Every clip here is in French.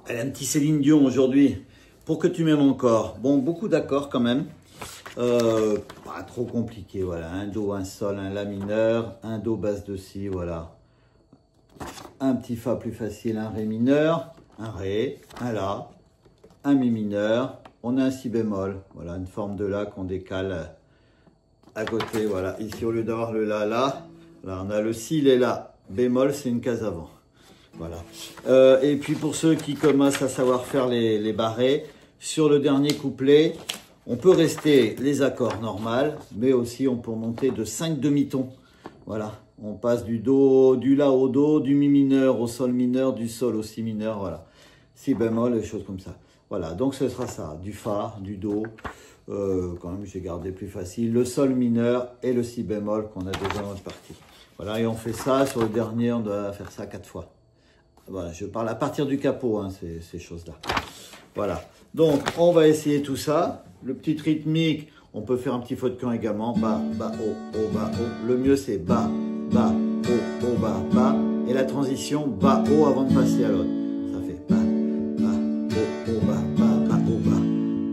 Allez, un petit Céline Dion aujourd'hui. Pour que tu m'aimes encore. Bon, beaucoup d'accords quand même. Pas trop compliqué, voilà. Un Do, un Sol, un La mineur, un Do basse de Si, voilà. Un petit Fa plus facile, un Ré mineur, un Ré, un La, un Mi mineur. On a un Si bémol, voilà, une forme de La qu'on décale à côté, voilà. Ici, au lieu d'avoir le La, là, on a le Si, les La. Bémol, c'est une case avant. Voilà. Et puis pour ceux qui commencent à savoir faire les barrés, sur le dernier couplet, on peut rester les accords normaux, mais aussi on peut monter de 5 demi-tons. Voilà. On passe du Do, du La au Do, du Mi mineur au Sol mineur, du Sol au Si mineur, voilà. Si bémol, des choses comme ça. Voilà, donc ce sera ça, du Fa, du Do, quand même j'ai gardé plus facile, le Sol mineur et le Si bémol qu'on a déjà dans notre partie. Voilà, et on fait ça, sur le dernier, on doit faire ça 4 fois. Voilà, je parle à partir du capot, hein, ces choses-là. Voilà, donc on va essayer tout ça. Le petit rythmique, on peut faire un petit faux de camp également. Bas, bas, haut, haut, bas, haut. Le mieux c'est bas, bas, haut, haut, bas, bas. Et la transition bas, haut avant de passer à l'autre. Ça fait bas, bas, haut, haut, bas, bas, bas, haut, bas.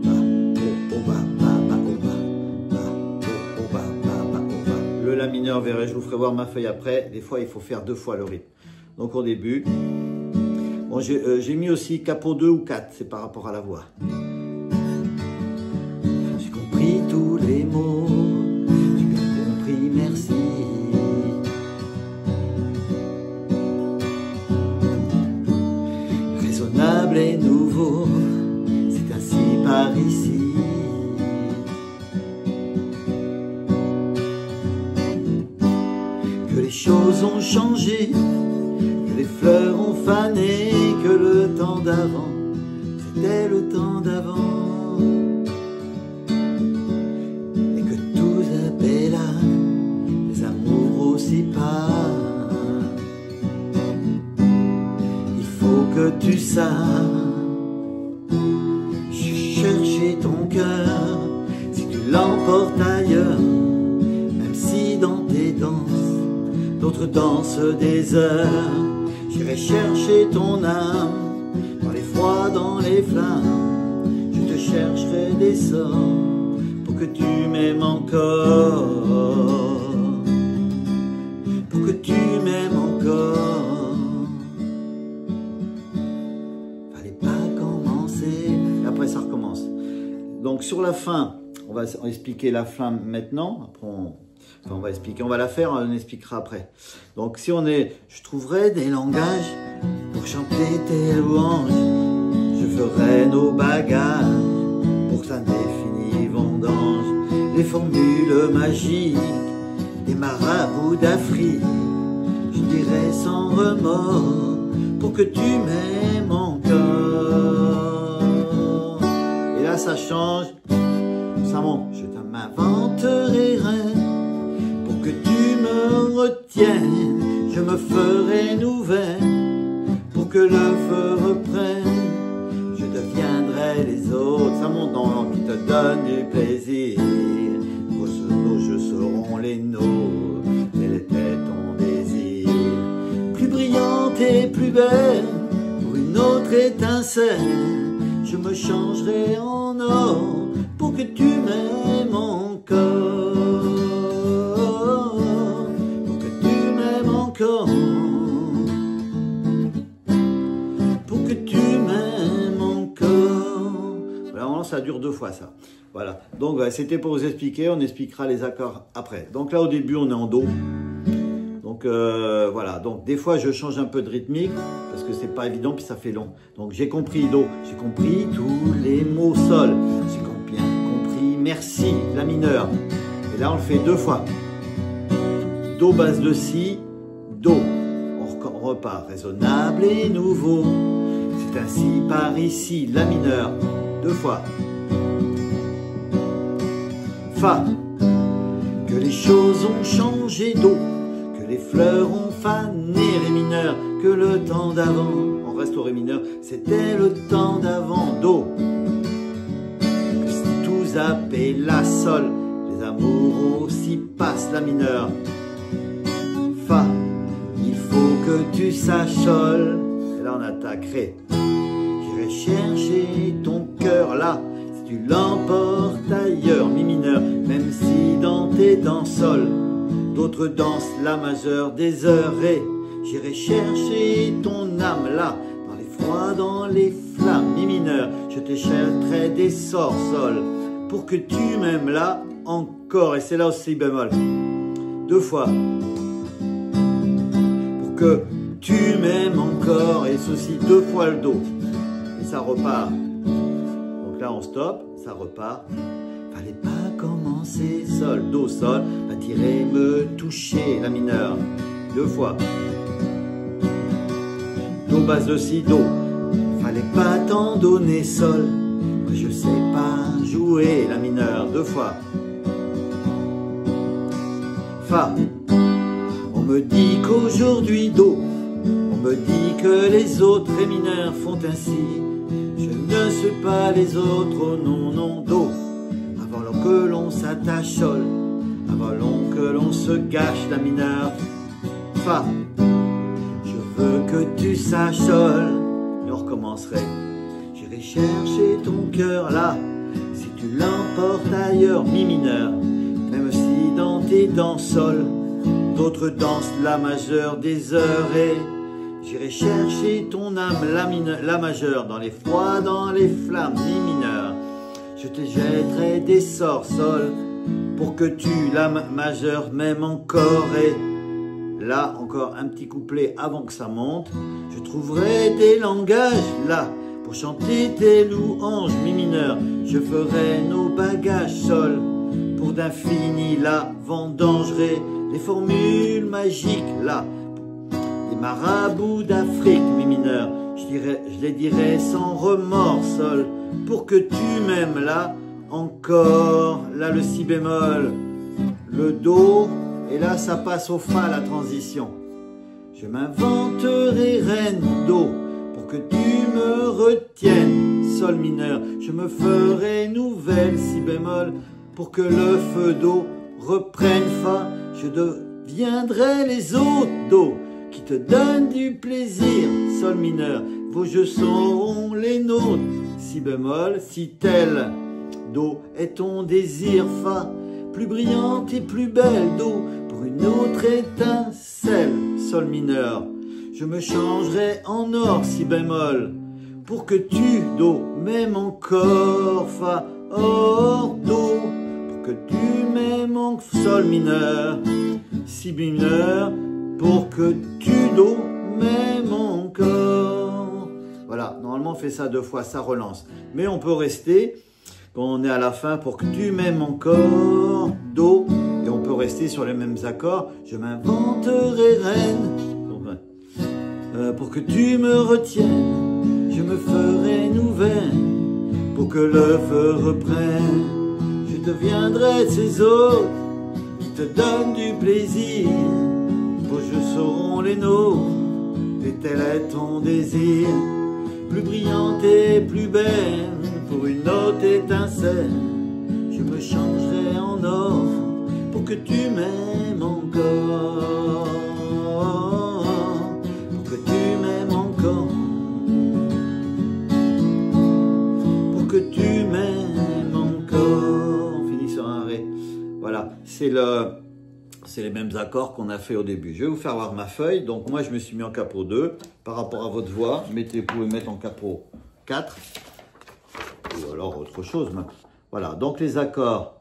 Bas, haut, haut, bas, bas, bas, haut, bas. Bas, haut, haut, bas, bas, bas, haut, bas. Le La mineur, verrez, je vous ferai voir ma feuille après. Des fois, il faut faire 2 fois le rythme. Donc au début... Bon, j'ai mis aussi capot 2 ou 4, c'est par rapport à la voix. J'ai compris tous les mots, j'ai bien compris, merci. Raisonnable et nouveau, c'est ainsi par ici. Que les choses ont changé, que les fleurs ont fané, que le temps d'avant, c'était le temps d'avant. Et que tout appela, les amours aussi pas. Il faut que tu saches, chercher ton cœur, si tu l'emportes ailleurs, même si dans tes danses, d'autres dansent des heures. J'irai chercher ton âme, dans les froids, dans les flammes. Je te chercherai des sorts, pour que tu m'aimes encore. Pour que tu m'aimes encore. Fallait pas commencer. Et après ça recommence. Donc sur la fin, on va expliquer la fin maintenant. Après on va expliquer, on va la faire, on expliquera après. Donc si on est, je trouverai des langages pour chanter tes louanges. Je ferai nos bagages pour s'indéfinir vendange. Les formules magiques des marabouts d'Afrique. Je dirai sans remords pour que tu m'aimes encore. Et là ça change, ça monte. Je m'inventerai que tu me retiennes, je me ferai nouvelle pour que le feu reprenne. Je deviendrai les autres, ça monte dans l'an qui te donne du plaisir. Nos jeux seront les nôtres, et les têtes ton désir. Plus brillante et plus belle, pour une autre étincelle, je me changerai en or pour que tu m'aimes encore. Pour que tu m'aimes encore. Voilà, ça dure 2 fois ça. Voilà, donc c'était pour vous expliquer, on expliquera les accords après. Donc là au début on est en Do. Donc voilà, donc des fois je change un peu de rythmique parce que c'est pas évident puis ça fait long. Donc j'ai compris Do, j'ai compris tous les mots Sol, j'ai bien compris merci, La mineur. Et là on le fait 2 fois. Do basse de Si, Do, on repart, raisonnable et nouveau, c'est ainsi par ici, La mineur, 2 fois. Fa, que les choses ont changé, Do, que les fleurs ont fané, Ré mineur, que le temps d'avant, on reste au Ré mineur, c'était le temps d'avant, Do, que si tout zappé, La, Sol, les amours aussi passent, La mineur. Fa, il faut que tu saches Sol, et là on attaque Ré. J'irai chercher ton cœur là, si tu l'emportes ailleurs, mi mineur. Même si dans tes dents sol, d'autres dansent la majeure des heures. Et j'irai chercher ton âme là, dans les froids, dans les flammes, mi mineur. Je te chercherai des sorts sol, pour que tu m'aimes là encore. Et c'est là aussi bémol. Deux fois. Pour que tu m'aimes encore. Et ceci deux fois le do. Et ça repart. Donc là on stoppe, ça repart. Fallait pas commencer sol, do, sol. Va tirer, me toucher, la mineur. Deux fois. Do, basse de si, do. Fallait pas t'en donner sol. Moi je sais pas jouer, la mineur. Deux fois. Fa. On me dit qu'aujourd'hui do. On me dit que les autres ré mineurs font ainsi. Je ne suis pas les autres, oh non, non, do. Avant que l'on s'attache sol, avant que l'on se gâche, la mineur. Fa. Je veux que tu saches sol. Et on recommencerait. J'irai chercher ton cœur là, si tu l'emportes ailleurs, mi mineur. Même si dans tes dents sol, d'autres dansent la majeure des heures. Et j'irai chercher ton âme, la majeure, dans les froids, dans les flammes, mi mineur. Je te jetterai des sorts sol, pour que tu, la majeure, m'aimes encore. Et là, encore un petit couplet avant que ça monte. Je trouverai des langages là, pour chanter tes louanges, mi mineur. Je ferai nos bagages sol, pour d'infini là, vendangerai les formules magiques là, des marabouts d'Afrique, mi mineur. Je les dirai sans remords sol, pour que tu m'aimes là encore. Là le si bémol, le do, et là ça passe au fa, la transition. Je m'inventerai reine do, pour que tu me retiennes, sol mineur. Je me ferai nouvelle si bémol, pour que le feu do reprenne fa. Je deviendrai les autres do, qui te donnent du plaisir, sol mineur. Vos jeux seront les nôtres, si bémol, si tel do est ton désir, fa. Plus brillante et plus belle do, pour une autre étincelle, sol mineur. Je me changerai en or, si bémol, pour que tu, do, m'aimes encore, fa, or, do, pour que tu m'aimes en sol mineur, si mineur, pour que tu, do, m'aimes encore. Voilà, normalement on fait ça deux fois, ça relance. Mais on peut rester, quand on est à la fin, pour que tu m'aimes encore, do, et on peut rester sur les mêmes accords. Je m'inventerai reine, pour que tu me retiennes. Je me ferai nouvelle, pour que le feu reprenne. Je deviendrai ces autres, qui te donnent du plaisir. Vos jeux seront les nôtres, et tel est ton désir. Plus brillante et plus belle, pour une autre étincelle. Je me changerai en or, pour que tu m'aimes encore. Pour que tu m'aimes encore. Pour que tu m'aimes encore. On finit sur un ré. Voilà, c'est les mêmes accords qu'on a fait au début. Je vais vous faire voir ma feuille. Donc moi je me suis mis en capot 2. Par rapport à votre voix, vous pouvez mettre en capot 4. Ou alors autre chose. Voilà, donc les accords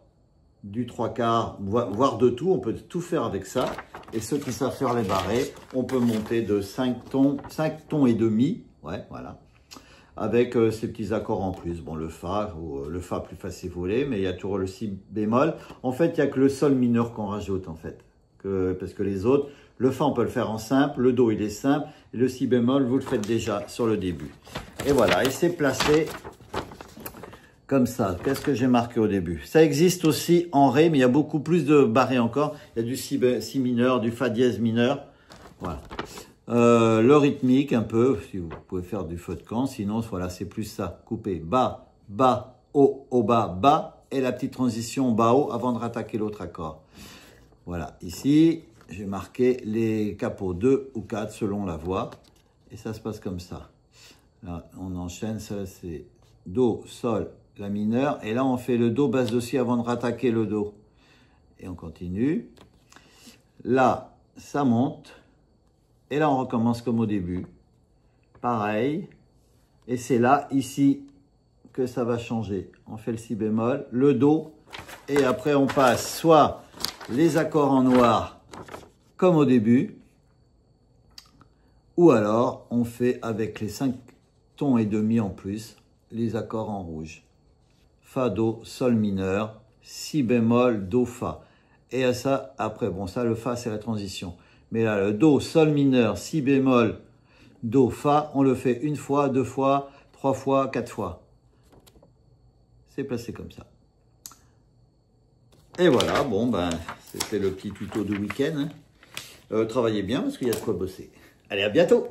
du 3/4, voire de tout, on peut tout faire avec ça. Et ceux qui savent faire les barrés, on peut monter de 5 tons et demi. Ouais, voilà. Avec ces petits accords en plus. Bon, le fa, ou le fa plus facile vous voulez, mais il y a toujours le si bémol. En fait, il n'y a que le sol mineur qu'on rajoute, en fait. Parce que les autres, le fa, on peut le faire en simple, le do, il est simple, et le si bémol, vous le faites déjà sur le début. Et voilà, et c'est placé comme ça. Qu'est-ce que j'ai marqué au début? Ça existe aussi en ré, mais il y a beaucoup plus de barrés encore. Il y a du si mineur, du fa dièse mineur. Voilà. Le rythmique un peu, si vous pouvez faire du feu de camp, sinon voilà, c'est plus ça, coupé bas, bas, haut, haut, bas, bas, et la petite transition bas, haut avant de rattaquer l'autre accord. Voilà, ici, j'ai marqué les capots 2 ou 4 selon la voix, et ça se passe comme ça. Là, on enchaîne, ça c'est Do, Sol, La mineur. Et là, on fait le Do, basse de Si avant de rattaquer le Do. Et on continue. Là, ça monte. Et là, on recommence comme au début. Pareil. Et c'est là, ici, que ça va changer. On fait le Si bémol, le Do. Et après, on passe soit les accords en noir, comme au début. Ou alors, on fait avec les 5 tons et demi en plus, les accords en rouge. Fa, Do, Sol mineur, Si bémol, Do, Fa. Et à ça, après, bon, ça, le Fa, c'est la transition. Mais là, le Do, Sol mineur, Si bémol, Do, Fa, on le fait une fois, 2 fois, 3 fois, 4 fois. C'est placé comme ça. Et voilà, bon, ben, c'était le petit tuto du week-end. Travaillez bien parce qu'il y a de quoi bosser. Allez, à bientôt!